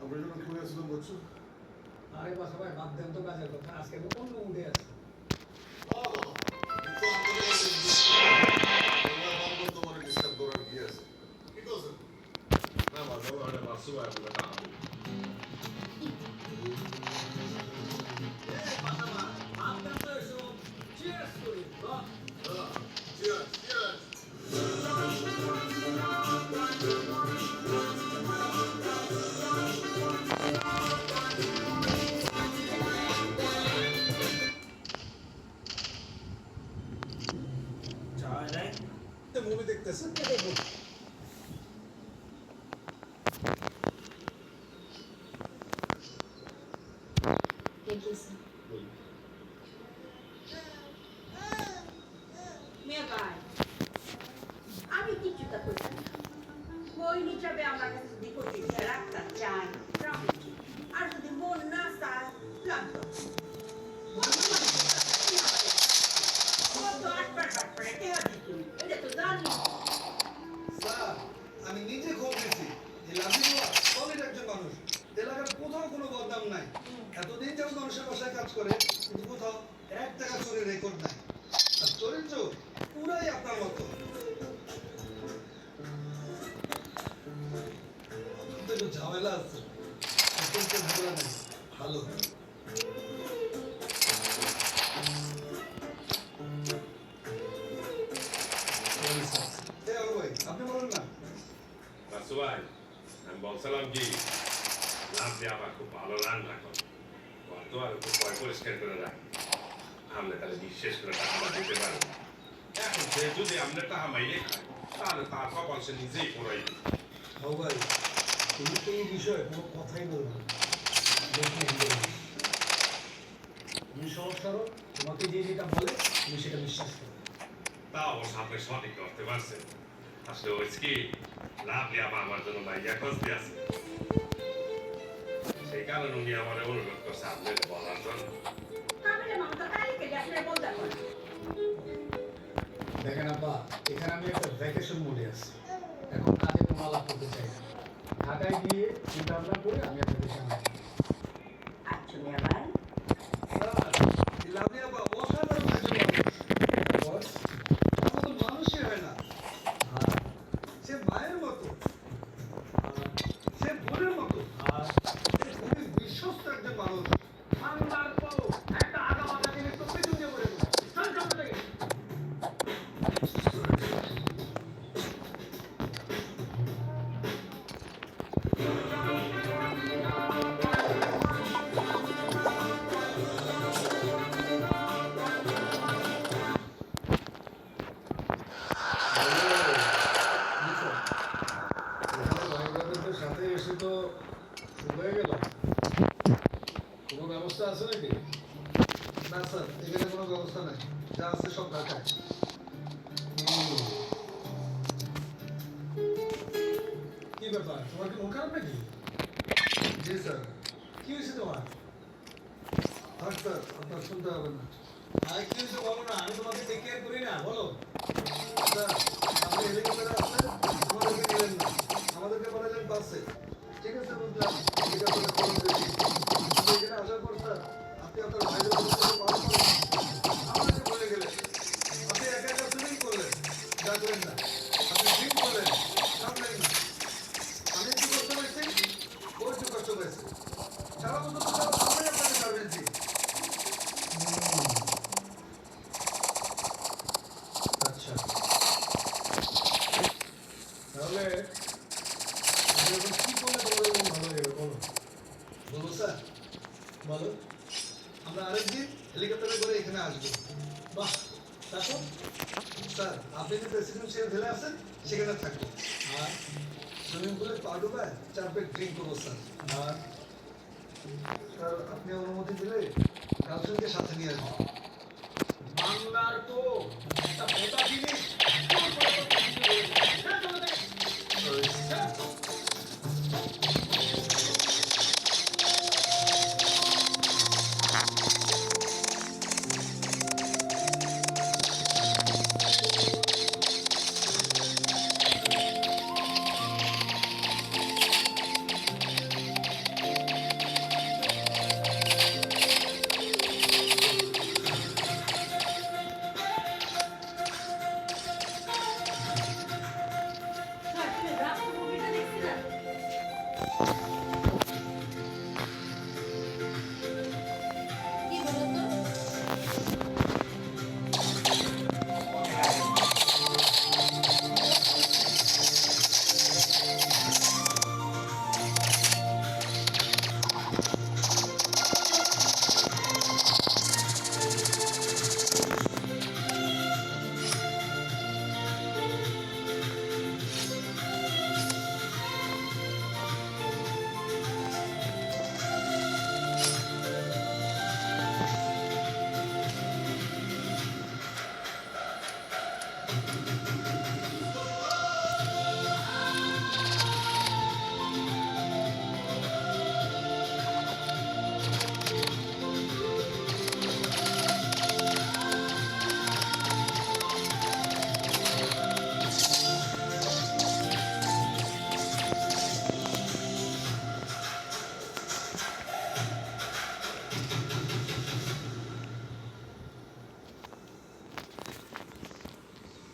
আমরা যখন ঘুরে আসলাম বলছো আরে বাসা ভাই বাদ দেন তো কাজের কথা, আজকে আমি অন্য মুডে আছি। তোমার ডিস্টার্ব করার কি আছে? কি করছো? না বাবা ওটা মাসু ভাই বলে না মুভি দেখতেছেন? আমি কিছুটা করছি না। বই হিসাবে আমার কাছে যদি পঁচিশটা রাখতে চাই আর যদি মন না চায় লাগতো আমি নিজে খোঁজ দিচ্ছি যে লাভিয়া সলিড একজন মানুষ, এলাকার কোথাও কোনো বদনাম নাই। এতদিন যেমন মানুষের বাসায় কাজ করে কিন্তু কোথাও এক টাকা চুরির রেকর্ড নাই। আর চরিত্র পুরাই আপনার মতো। একটু ঝামেলা আছে, ঝামেলা নেই, ভালো। আপনি বলুন না। মাসু ভাই, আমি বলছিলাম কি লাভলি আমার খুব ভালো রান্না করে, কত আর খুব পরিষ্কার করে রাখ। আমরা তাহলে বিশেষ করে টাকা দিতে পারি। এখন সে যদি আমরা টাকা মাইনে খায় তাহলে তার কপাল সে নিজেই পড়াই। হাও ভাই, তুমি তো এই বিষয়ে কোনো কথাই বলবো না। তুমি সহজ সরল, তোমাকে যে যেটা বলে তুমি সেটা বিশ্বাস করো। তা অবশ্য আপনি সঠিক করতে পারছেন। আসলে ওই কি লাভলি আমার জন্য মাইয়া খোঁজ দিয়ে আছে, সেই কারণে উনি আমার অনুরোধ করছে আপনাকে বলার জন্য। দেখেন আপা, এখানে আমি একটা ভ্যাকেশন মোডে আছি, এখন কাজে কোনো আলাপ করতে চাই না। ঢাকায় গিয়ে চিন্তা ভাবনা করে আমি আপনাদের সামনে মানুষই হয় না, সে মায়ের মতো, সে বোনের মতো, সে খুবই বিশ্বস্ত একজন মানুষ। একটা আগা বাধা জিনিস তো পেছন দিয়ে পড়ে সাথে এসে তো হয়ে গেল। কোনো ব্যবস্থা আছে নাকি? না স্যার, এখানে কোনো ব্যবস্থা নাই, যা আছে সব ঢাকায়। কি ব্যাপার, তোমার কি মন খারাপ নাকি? জি স্যার। কি হয়েছে তোমার? থাক স্যার, আপনার শুনতে হবে না। আর কি হয়েছে বলো না, আমি তোমাকে টেক কেয়ার করি না, বলো। স্যার, আপনি হেলিকপ্টারে আসলেন, আমাদেরকে নিলেন না, আমাদেরকে পাঠালেন বাসে। ঠিক আছে, বুঝলাম হেলিকপ্টারে খরচ বেশি, কিন্তু এখানে আসার পর স্যার আপনি আপনার ভাইদের আমাকে বলে গেলেন। আপনি একা একা সুইমিং করলেন, যা করেন না। আপনি ড্রিঙ্ক করলেন, সামলেন না। আমি একটু কষ্ট পাইছি, ও একটু কষ্ট পাইছে। সারা বছর তো সবাই আপনাকে সার্ভেন্সি। আচ্ছা, তাহলে আমি এখন কি করলে তোমাদের মন ভালো লাগবে বলো? বলো স্যার, বলো। আমরা আরেকদিন হেলিকপ্টারে করে এখানে আসবো। বাহ, তারপর? স্যার, আপনি যে প্রেসিডেন্সিয়াল ভেলে আছেন সেখানে থাকবো। আর সুইমিং পুলে পা ডুবায় 4 প্যাক ড্রিঙ্ক করবো স্যার। আর স্যার, আপনি অনুমতি দিলে গার্লফ্রেন্ডকে সাথে নিয়ে আসবো। বাংলার তো একটা মোটা জিনিস কি বলো তো?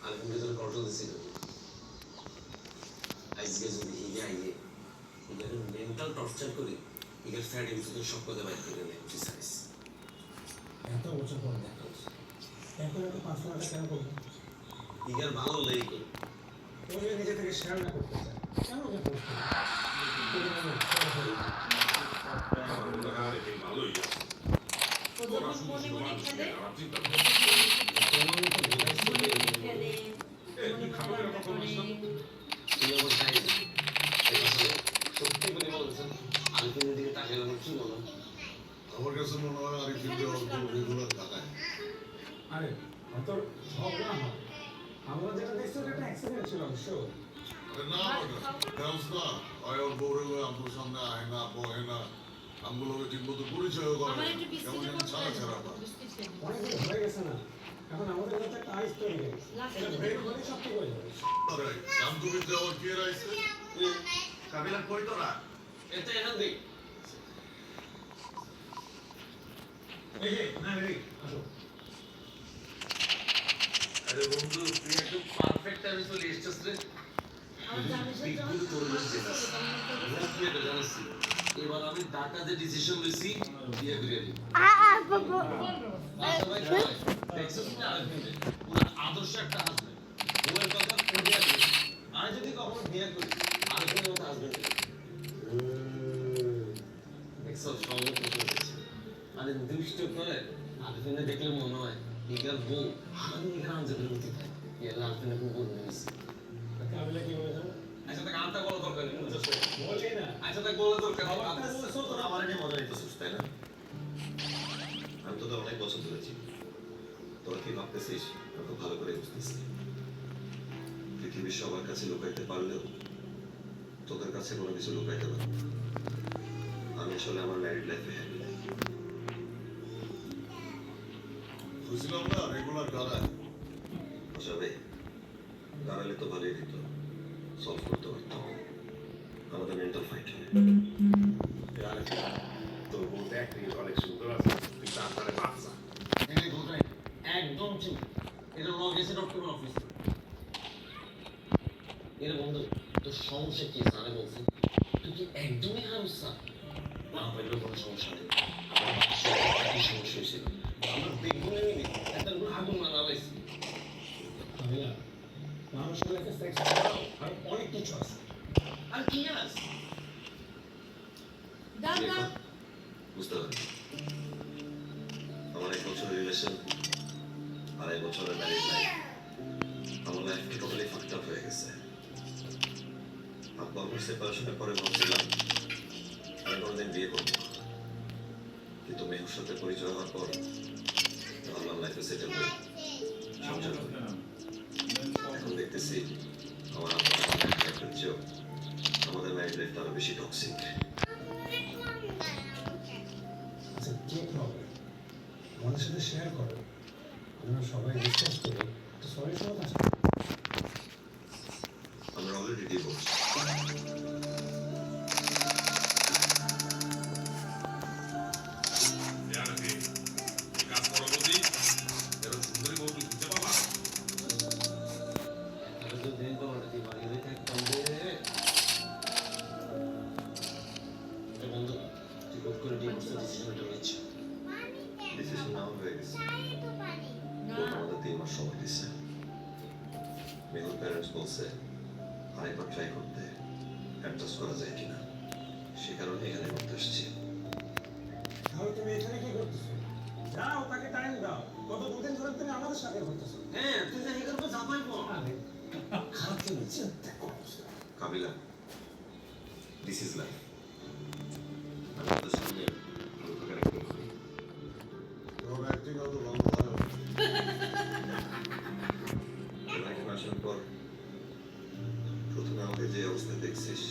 আমি ভিতরে কন্ট্রোল দিছিল আজকে যদি হিগে আইয়ে হিগের মেন্টাল টর্চার করি হিগের ফ্যাটের ভিতরে সব কথা বাইর করে নেয় প্রিসাইজ এত বছর পর দেখা হচ্ছে এখন এত 500 টাকা কেন করবো হিগের ভালো লেই করে ও যদি নিজে থেকে শেয়ার না করতে চায় কেন ওকে পোস্ট করবে ভালোই আছে ওদের মনে মনে খেলে আমার চিন্তা খেলে তুই খাবার কথা বলিস না তুই আমার চাই সত্যি করে বলছেন আমি কিন্তু দিকে তাকিয়ে আমার কি বলো আমার কাছে মনে হয় আরিফিনকে অল্প রেগুলার টাকায় আরে তোর ঝগড়া হয় আমরা যেটা দেখছি ওটা একটা অ্যাক্সিডেন্ট ছিল অবশ্য আরে না খেলস না হয় ওর বউরে আমার সামনে আয় না বহে না আমগুলোকে ঠিক মতো পরিচয় করে আমার একটু কেমন বিস্কিটের যেন ছাড়া ছাড়া পায় বিস্কিট খেয়ে অনেকদিন হয়ে গেছে না এখন আমাদের কাছে একটা আইস তৈরি হয়ে গেছে এটা ব্রেক হলে সব ঠিক হয়ে যাবে আরে জামতুবির যাওয়ার কে রাইছে কাবিলা কই তোরা এতে এখান দিক এই যে না রে আসো আরে বন্ধু তুই একটু পারফেক্ট টাইমে চলে এসেছিস রে আমার জামাই সাথে যখন বিগুলো তোর মধ্যে কি এটা জানিস এবার আমি ঢাকা যে ডিসিশন লইছি বিয়ে করে দিই আচ্ছা ভাই দেখছিস না পুরো আদর্শ একটা হাসবেন্ড বউয়ের কথা বিয়ে করি আর যদি কখনো বিয়ে করি আর কোনো মতো হাসবেন্ড দেখছো সঙ্গে কথা বলছে আরে দুষ্ট করে আলফিনে দেখলে মনে হয় এগার বউ আমাদের এখানে আনজেলের মতো থাকে এর আলফিনে খুব বলে নিয়েছে কাবিলা কি বলে জানো আচ্ছা তাকে আনতে বলা দরকার নেই বুঝছো বলি না আচ্ছা তাকে বলা দরকার নেই কথা বলছো তোরা আমার নিয়ে মজা নিতেছিস তাই না আমি তোদের অনেক পছন্দ করেছি তোরা কি ভাবতেছিস আমি খুব ভালো করে বুঝতেছি পৃথিবীর সবার কাছে লুকাইতে পারলেও তোদের কাছে কোনো কিছু লুকাইতে পারবো না। আমি আসলে আমার ম্যারিড লাইফে হ্যাপি বুঝলাম না রেগুলার টাকায় আসলে দাঁড়ালে তো ভালোই দিত সলভ করতে পারতাম আমাদের মেন্টাল ফাইট হয় তোর বলতে একদিন অনেক সুন্দর আছে তুই তারপরে বাচ্চা একদম ঠিক এটা লগ গেছে ডক্টর অফিস এর বন্ধু তোর সমস্যা কি স্যারে বলছে তুই কি একদমই হামসা না পেলেও কোনো সমস্যা নেই আমার বাচ্চার একই সমস্যা হয়েছিল আমরা দেখবো নিবি একটা আগুন মানাবাইছি কাবিলা মানুষের লাইফে সেক্স ছাড়াও আর অনেক কিছু আছে আর কি আছে দাও দাও বুঝতে পারি আমার 1 বছরের রিলেশন আর 1 বছরের ম্যারিড লাইফ আমার লাইফ টোটালি ফাকড আপ হয়ে গেছে আব্বা সেপারেশনের পরে ভাবছিলাম আমি কোনোদিন বিয়ে করবো না। কিন্তু মেহুর সাথে পরিচয় হওয়ার পর ভাবলাম লাইফে সেটেল হয়ে সংসার করি। এখন দেখতেছি আমার আব্বা আমার ম্যারিড লাইফের চেয়েও আমাদের ম্যারিড লাইফটা আরো বেশি টক্সিক আচ্ছা কি প্রবলেম আমাদের সাথে শেয়ার করো আমরা সবাই ডিসকাস করি তো সরি সব আছে আমরা অলরেডি ডিভোর্স কাজ করো বলছি এরকম সুন্দরী বউ তুই খুঁজে পাবা করা যায় কিনা সে কারণে এখানে করতে আসছি। তাহলে তুমি এখানে কি করতেছো? যাও, তাকে টাইম দাও। গত দুদিন ধরে তুমি আমাদের সাথে করতেছো। হ্যাঁ তুই জানি করবো জামাইবো আরে খারাপ লাগছে, চিন্তা করছো। কাবিলা, দিস ইজ লাইফ। আমি তোর সামনে হালকা ক্যারেক্টার করি। তোর অ্যাক্টিং অত বন্ধ হয় এখানে আসার পর প্রথমে আমাকে যে অবস্থায় দেখছিস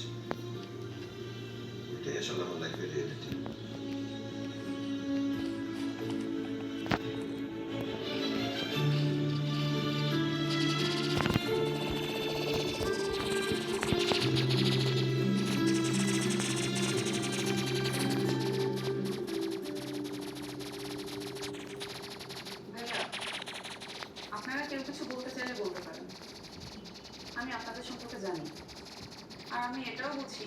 ওইটাই আসলে আমার লাইফের রিয়েলিটি। ভাইয়া, আপনারা কেউ কিছু বলতে চাইলে বলতে পারেন। আমি আপনাদের সম্পর্কে জানি, আর আমি এটাও বুঝি